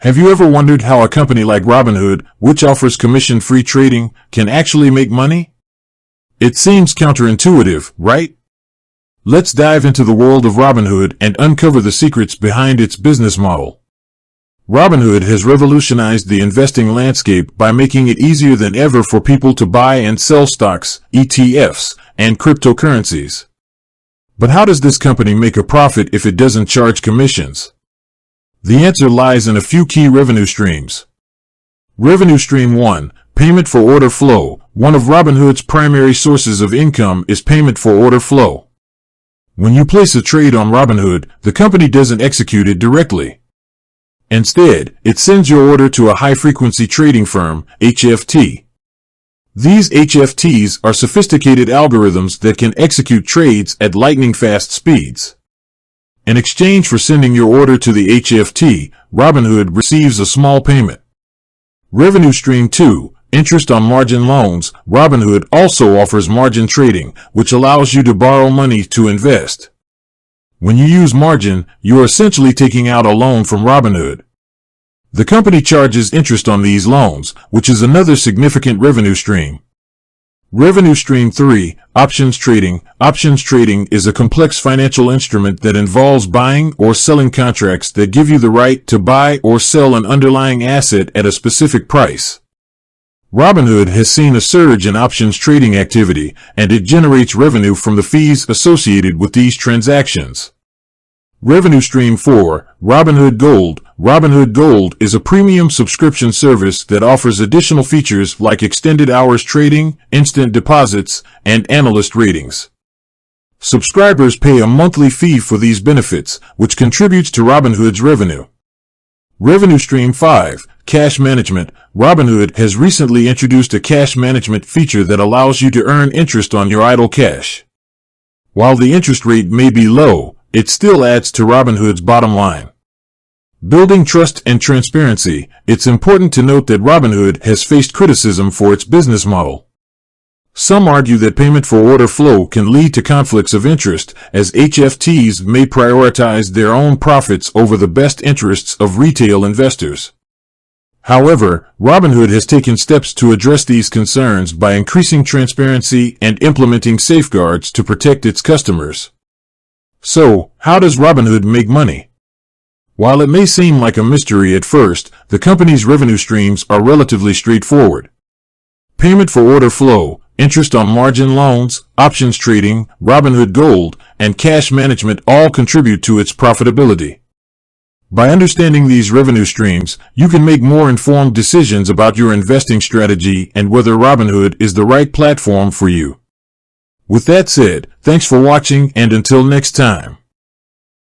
Have you ever wondered how a company like Robinhood, which offers commission-free trading, can actually make money? It seems counterintuitive, right? Let's dive into the world of Robinhood and uncover the secrets behind its business model. Robinhood has revolutionized the investing landscape by making it easier than ever for people to buy and sell stocks, ETFs, and cryptocurrencies. But how does this company make a profit if it doesn't charge commissions? The answer lies in a few key revenue streams. Revenue Stream 1, Payment for Order Flow. One of Robinhood's primary sources of income is payment for order flow. When you place a trade on Robinhood, the company doesn't execute it directly. Instead, it sends your order to a high-frequency trading firm, HFT. These HFTs are sophisticated algorithms that can execute trades at lightning-fast speeds. In exchange for sending your order to the HFT, Robinhood receives a small payment. Revenue Stream 2, Interest on Margin Loans. Robinhood also offers margin trading, which allows you to borrow money to invest. When you use margin, you are essentially taking out a loan from Robinhood. The company charges interest on these loans, which is another significant revenue stream. Revenue Stream 3, Options Trading. Options trading is a complex financial instrument that involves buying or selling contracts that give you the right to buy or sell an underlying asset at a specific price. Robinhood has seen a surge in options trading activity, and it generates revenue from the fees associated with these transactions. Revenue Stream 4, Robinhood Gold. Robinhood Gold is a premium subscription service that offers additional features like extended hours trading, instant deposits, and analyst ratings. Subscribers pay a monthly fee for these benefits, which contributes to Robinhood's revenue. Revenue Stream 5, Cash Management. Robinhood has recently introduced a cash management feature that allows you to earn interest on your idle cash. While the interest rate may be low, it still adds to Robinhood's bottom line. Building trust and transparency. It's important to note that Robinhood has faced criticism for its business model. Some argue that payment for order flow can lead to conflicts of interest, as HFTs may prioritize their own profits over the best interests of retail investors. However, Robinhood has taken steps to address these concerns by increasing transparency and implementing safeguards to protect its customers. So, how does Robinhood make money? While it may seem like a mystery at first, the company's revenue streams are relatively straightforward. Payment for order flow, interest on margin loans, options trading, Robinhood Gold, and cash management all contribute to its profitability. By understanding these revenue streams, you can make more informed decisions about your investing strategy and whether Robinhood is the right platform for you. With that said, thanks for watching, and until next time.